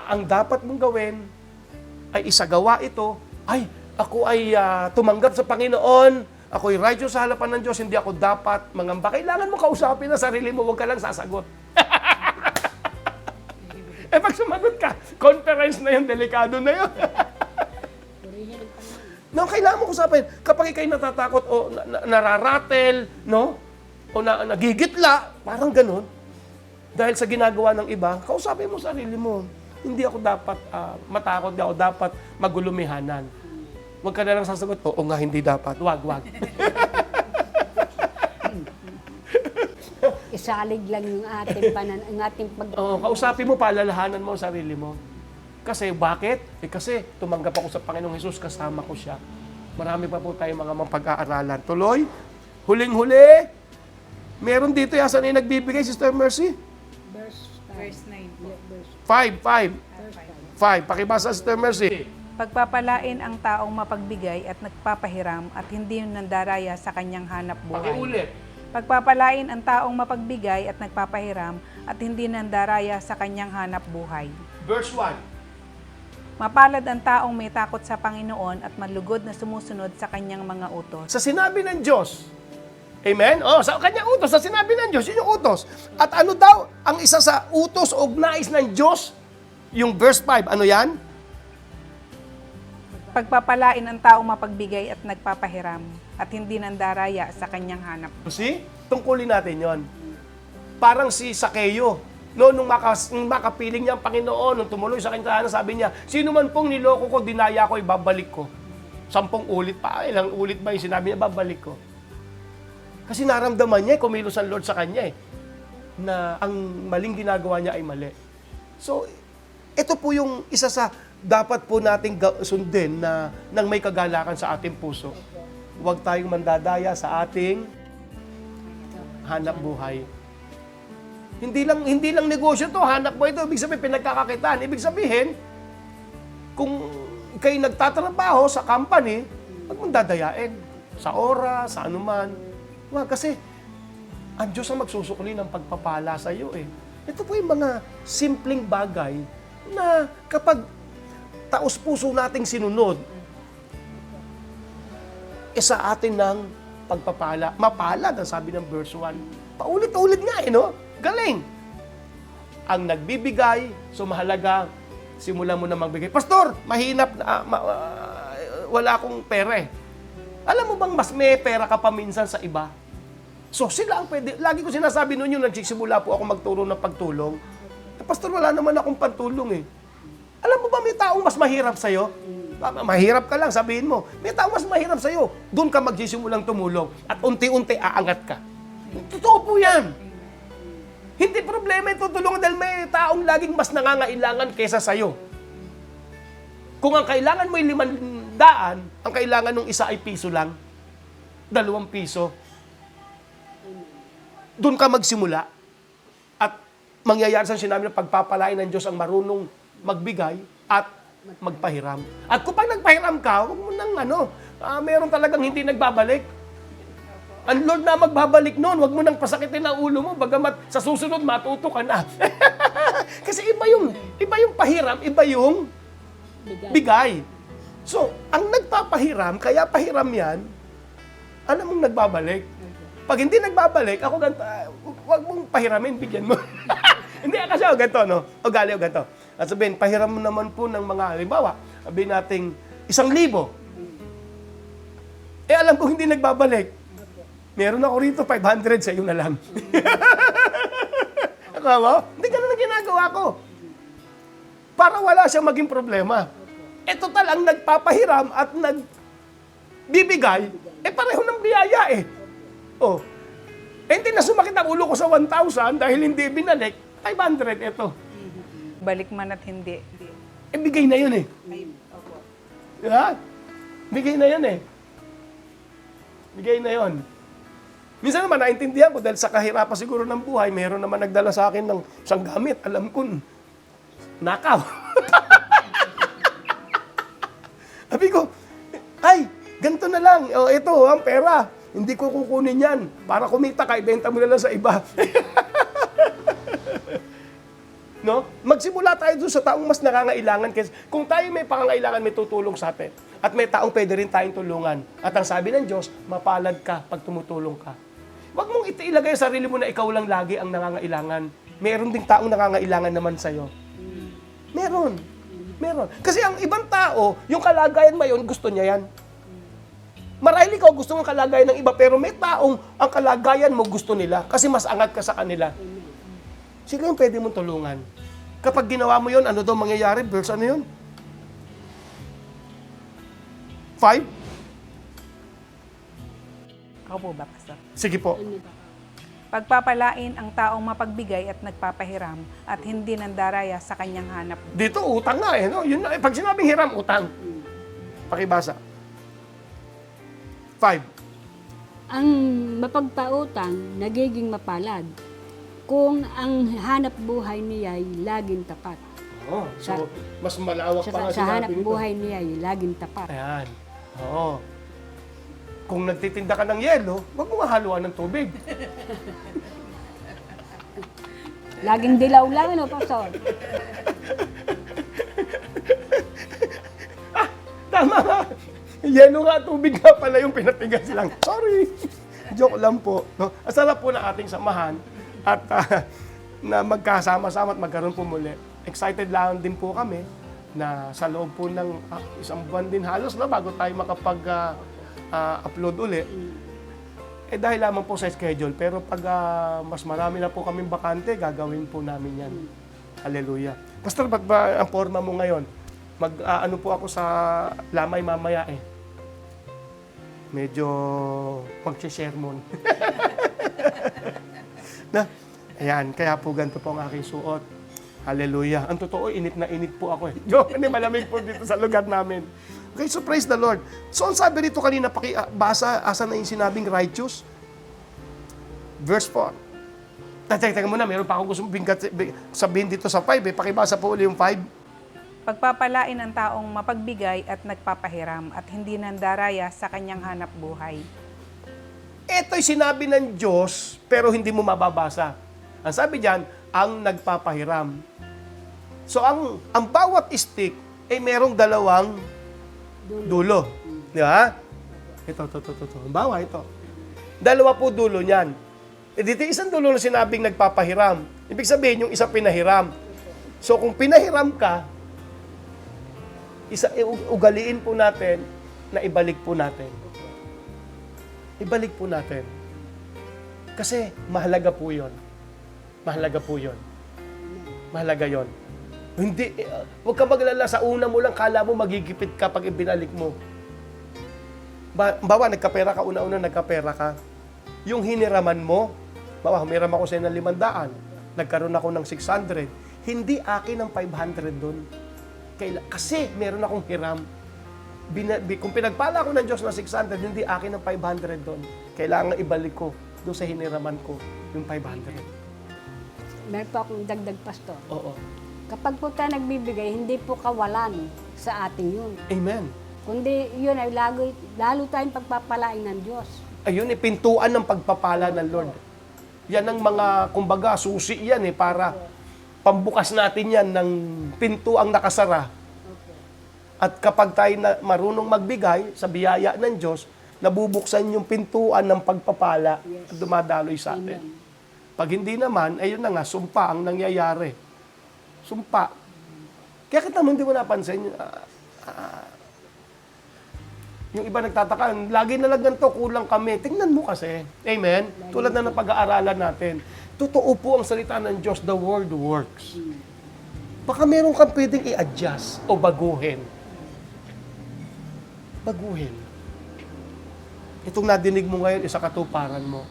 ang dapat mong gawin ay isagawa ito, ay, ako ay tumanggap sa Panginoon, ako'y righteous sa harapan ng Diyos, hindi ako dapat mangamba. Kailangan mo kausapin na sarili mo, huwag ka lang sasagot. Pag sumagot ka, conference na yun, delikado na yun. No, kailangan mo kausapin. Kapag ikaw'y natatakot o nararatel, no? O nagigitla, parang ganun. Dahil sa ginagawa ng iba, kausapin mo sarili mo. Hindi ako dapat matakot, hindi ako dapat magulumihanan. Huwag ka na lang sasagot, oo nga, hindi dapat. Wag. Isalig lang yung ating ang ating Kausapin mo, paalalahanan mo ang sarili mo. Kasi bakit? Kasi tumanggap ako sa Panginoong Hesus, kasama ko siya. Marami pa po tayong mga pag-aaralan. Tuloy, huling-huli, meron dito yasa na yung nagbibigay, Sister Mercy? Verse 9. 5. Pakibasa, Sister Mercy. Pagpapalain ang taong mapagbigay at nagpapahiram at hindi nandaraya sa kanyang hanap buhay. Pakiulit. Pagpapalain ang taong mapagbigay at nagpapahiram at hindi nandaraya sa kanyang hanap buhay. Verse 1. Mapalad ang taong may takot sa Panginoon at malugod na sumusunod sa kanyang mga utos. Sa sinabi ng Diyos, amen? Sa kanyang utos, sa sinabi ng Diyos, yun yung utos. At ano daw, ang isa sa utos o nais ng Diyos, yung verse 5, ano yan? Pagpapalain ang taong mapagbigay at nagpapahiram at hindi nandaraya sa kanyang hanap. See? Tungkulin natin yon. Parang si Sakeo, no, nung makapiling niya ang Panginoon, nung tumuloy sa kanyang tahanan, sabi niya, sino man pong niloko ko, dinaya ko, ibabalik ko. 10 ulit pa, ilang ulit ba yung sinabi niya, babalik ko. Kasi naramdaman niya, kumilos ang Lord sa kanya na ang maling ginagawa niya ay mali. So, ito po yung isa sa dapat po nating sundin na nang may kagalakan sa ating puso. Huwag tayong mandadaya sa ating hanap buhay. Hindi lang negosyo to, hanap buhay to, ibig sabihin pinagkakakitaan. Ibig sabihin, kung kayo nagtatrabaho sa company, huwag mong dadayain. Sa oras, sa anuman. Huwag, kasi ang Diyos ang magsusukli ng pagpapala sa iyo Ito po yung mga simpleng bagay na kapag taos-puso nating sinunod, sa atin ng pagpapala. Mapalad, ang sabi ng verse 1. Paulit-ulit nga no? Galing! Ang nagbibigay, so mahalaga, simulan mo na magbigay. Pastor, mahinap, wala akong pera Alam mo bang mas may pera ka pa minsan sa iba? So sila ang pwede. Lagi ko sinasabi noon yung nagsisimula po ako magturo ng pagtulong. Pastor, wala naman akong pantulong Alam mo ba may taong mas mahirap sa'yo? Mahirap ka lang, sabihin mo. May taong mas mahirap sa'yo. Doon ka magsisimulang tumulong at unti-unti aangat ka. Totoo po yan. Hindi problema yung tutulungan dahil may taong laging mas nangangailangan kaysa sa'yo. Kung ang kailangan mo ay 500, ang kailangan ng isa ay piso lang. 2 piso. Doon ka magsimula. At mangyayari sa sinabi ng pagpapalain ng Diyos ang marunong magbigay at magpahiram. At kung pag nagpahiram ka, huwag mo nang meron talagang hindi nagbabalik. Ang Lord na magbabalik noon, huwag mo nang pasakitin ang ulo mo, bagamat sa susunod matuto ka na. Kasi iba yung pahiram, iba yung bigay. So, ang nagpapahiram, kaya pahiram yan, alam mong nagbabalik. Pag hindi nagbabalik, ako ganito, huwag mong pahiramin, bigyan mo. Hindi, kasi ganito, no? O gali, o ganito. At sabihin, pahiram mo naman po ng mga, halimbawa, sabihin natin, 1,000. Alam ko hindi nagbabalik. Meron ako rito, 500, sa iyo na lang. Ako mo? Hindi ganun ang ginagawa ko. Para wala siyang maging problema. Total, ang nagpapahiram at nagbibigay, pareho ng biyaya hindi na sumakit ang ulo ko sa 1,000 dahil hindi binalik, 500 ito. Balik man at hindi. Bigay na yun Diba? Bigay na yun Bigay na yun. Minsan naman, naintindihan ko dahil sa kahirapan siguro ng buhay, mayroon naman nagdala sa akin ng isang gamit. Alam ko, nakaw. Sabi ko, ay, ganito na lang. O, ito, ang pera. Hindi ko kukunin yan. Para kumita ka, ibenta mo na lang sa iba. No? Magsimula tayo doon sa taong mas nangangailangan. Kasi kung tayo may pangangailangan, may tutulong sa atin. At may taong pwede rin tayong tulungan. At ang sabi ng Diyos, mapalad ka pag tumutulong ka. Huwag mong ilagay sa sarili mo na ikaw lang lagi ang nangangailangan. Meron ding taong nangangailangan naman sa'yo. Meron. Meron. Kasi ang ibang tao, yung kalagayan mo yun, gusto niya yan. Marahil ikaw gusto mong kalagayan ng iba, pero may taong ang kalagayan mo gusto nila kasi mas angat ka sa kanila. Sila yung pwede mong tulungan. Kapag ginawa mo yun, ano daw mangyayari? Verse ano yun? 5? Ako po ba, Pastor? Sige po. Pagpapalain ang taong mapagbigay at nagpapahiram at hindi nandaraya sa kanyang hanap. Dito, utang nga eh. No? Yun, pag sinabing hiram, utang. Pakibasa. 5. Ang mapagpautang nagiging mapalad kung ang hanap buhay niya ay laging tapat. Oh, so, mas malawak pa nga Sa hanap sinabi nito. buhay niya ay laging tapat. Ayan. Oo. Kung nagtitinda ka ng yelo, huwag mo haluan ng tubig. Laging dilaw lang, ano, Pastor? Tama nga. Yelo nga, tubig nga pala yung pinatigas lang. Sorry. Joke lang po. No? Ang sarap po na ating samahan at na magkasama-sama at magkaroon po muli. Excited lang din po kami na sa loob po ng isang buwan din halos na bago tayo makapag-upload uli. Eh dahil lamang po sa schedule. Pero pag mas marami na po kaming bakante, gagawin po namin yan. Hallelujah. Pastor, ba't ba ang forma mo ngayon? Ano po ako sa lamay mamaya eh. Medyo mag-sermon. Na, ayan, kaya po ganito po ang aking suot. Hallelujah. Ang totoo, init na init po ako eh. Joke, malamig po dito sa lugar namin. Okay, so praise the Lord. So, ang sabi rito kanina, pakibasa, asa na yung sinabing righteous? Verse 4. Teka muna, meron pa ako gusto sabihin dito sa 5 eh. Pakibasa po ulit yung 5. Pagpapalain ang taong mapagbigay at nagpapahiram at hindi nandaraya sa kanyang hanap buhay. Ito'y sinabi ng Diyos, pero hindi mo mababasa. Ang sabi diyan, ang nagpapahiram. So, ang bawat stick ay merong dalawang dulo. Di ba? Ito. Halimbawa, ito. Dalawa po dulo niyan. E dito isang dulo na sinabing nagpapahiram. Ibig sabihin, yung isa pinahiram. So, kung pinahiram ka, ugaliin po natin na ibalik po natin. Ibalik po natin. Kasi mahalaga po yun. Mahalaga po yun. Mahalaga yun. Hindi, huwag ka maglala sa una mo lang, kala mo magigipit ka pag ibinalik mo. Bawa, nagkapera ka, una-una nagkapera ka. Yung hiniraman mo, bawa, humiram ako sa'yo ng 500, nagkaroon ako ng 600, hindi akin ang 500 doon. Kasi meron akong hiram. Kung pinagpala ako ng Diyos na 600, hindi akin ang 500 doon. Kailangan ibalik ko doon sa hiniraman ko yung 500. Meron po akong dagdag, Pastor. Oo. Kapag po tayo nagbibigay, hindi po kawalan sa atin yun. Amen. Kundi yun ay lalo tayong pagpapalain ng Diyos. Ayun, pintuan ng pagpapala ng Lord. Yan ang mga, kumbaga, susi yan para pambukas natin yan ng pintuang nakasara. At kapag tayo marunong magbigay sa biyaya ng Diyos, nabubuksan yung pintuan ng pagpapala at dumadaloy sa atin. Pag hindi naman, ayun na nga, sumpa ang nangyayari. Sumpa. Kaya kita mo hindi mo napansin, yung iba nagtataka, lagi na lang ganito, kulang kami. Tingnan mo kasi. Amen? Tulad na ng pag-aaralan natin. Totoo po ang salita ng Diyos, the word works. Baka meron kang pwedeng i-adjust o baguhin. Baguhin. Itong nadinig mo ngayon, isa katuparan mo.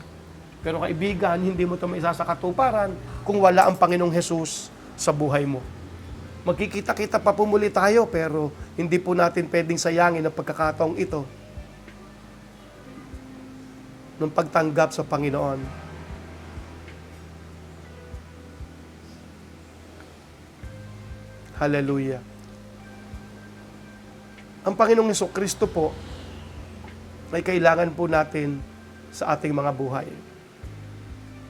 Pero kaibigan, hindi mo ito maisa sa katuparan kung wala ang Panginoong Hesus sa buhay mo. Magkikita-kita pa pumuli tayo, pero hindi po natin pwedeng sayangin ang pagkakataong ito. ng pagtanggap sa Panginoon. Hallelujah. Ang Panginoong Hesukristo po ay kailangan po natin sa ating mga buhay.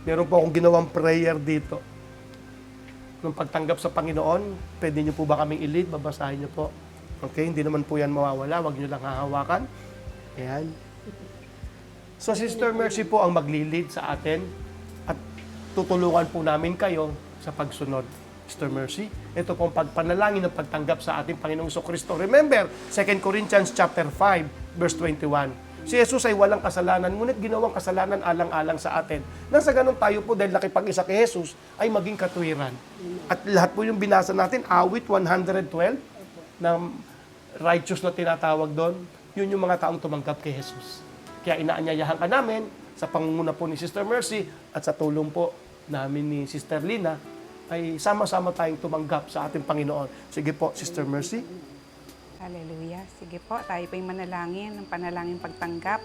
Meron po akong ginawang prayer dito. Nung pagtanggap sa Panginoon, pwede niyo po ba kaming i-lead? Babasahin niyo po. Okay, hindi naman po yan mawawala. Huwag niyo lang hahawakan. Ayan. So, Sister Mercy po ang magli-lead sa atin at tutulungan po namin kayo sa pagsunod. Sister Mercy, ito pong pagpanalangin ng pagtanggap sa ating Panginoong Jesucristo. Remember, 2 Corinthians chapter 5, verse 21. Si Jesus ay walang kasalanan, ngunit ginawang kasalanan alang-alang sa atin. Nang sa ganun tayo po, dahil nakipag-isa kay Jesus, ay maging katwiran. At lahat po yung binasa natin, awit 112, na righteous na tinatawag doon, yun yung mga taong tumanggap kay Jesus. Kaya inaanyayahan ka namin sa pangunguna po ni Sister Mercy at sa tulong po namin ni Sister Lina, ay sama-sama tayong tumanggap sa ating Panginoon. Sige po, Sister Mercy. Hallelujah. Sige po, tayo po'y manalangin ng panalangin pagtanggap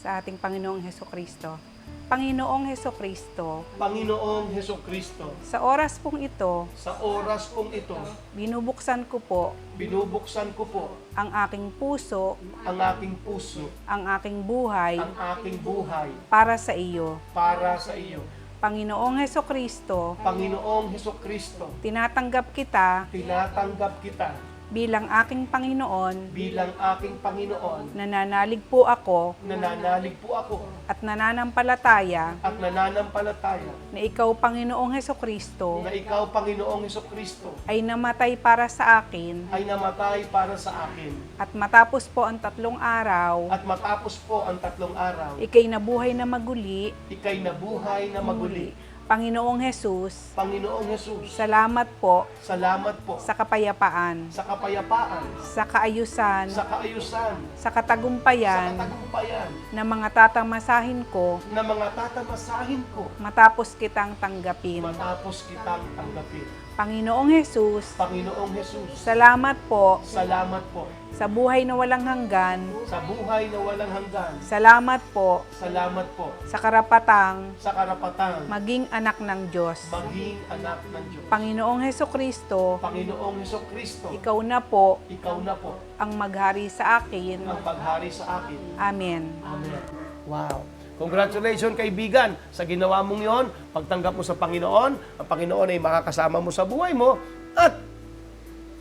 sa ating Panginoong Hesukristo. Panginoong Hesukristo, Panginoong Hesukristo, sa oras pong ito, sa oras pong ito, binubuksan ko po binubuksan ko po ang aking puso, ang aking puso, ang aking buhay ang aking buhay para sa iyo. para sa iyo. Panginoong Hesukristo, Panginoong Hesukristo, tinatanggap kita tinatanggap kita bilang aking Panginoon. bilang aking Panginoon. Nananalig po ako Nananalig po ako at nananampalataya at nananampalataya na ikaw, Panginoong Hesukristo, na ikaw, Panginoong Hesukristo, ay namatay para sa akin ay namatay para sa akin. at matapos po ang 3 araw, At matapos po ang 3 araw, ikay nabuhay na maguli. ikay nabuhay na maguli. Panginoong Jesus, Panginoong Jesus, salamat po salamat po sa kapayapaan, sa kapayapaan, sa kaayusan, sa kaayusan, sa sa katagumpayan katagumpayan na mga tatamasahin ko na mga tatamasahin ko matapos kitang tanggapin. matapos kitang tanggapin. Panginoong Jesus, Panginoong Jesus, salamat po salamat po sa buhay na walang hanggan. sa buhay na walang hanggan. Salamat po Salamat po sa karapatang sa karapatang maging anak ng Diyos. maging anak ng Diyos. Panginoong Hesukristo, Panginoong Hesukristo, ikaw na po ikaw na po ang maghari sa akin. ang paghari sa akin. Amen. Amen. Wow. Congratulations kaibigan sa ginawa mong yon. Pagtanggap mo sa Panginoon, ang Panginoon ay makakasama mo sa buhay mo at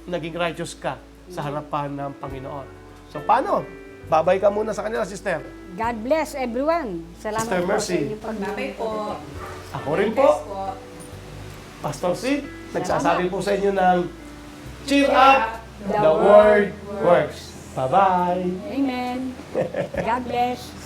naging righteous ka sa harapan ng Panginoon. So paano? Babay ka muna sa kanila, sister. God bless everyone. Salamat Sister po sa Mercy. inyong pagmamahal. Ako rin po, Pastor Sid, nagsasabi po sa inyo ng Cheer up, the word works. Bye-bye. Amen. God bless.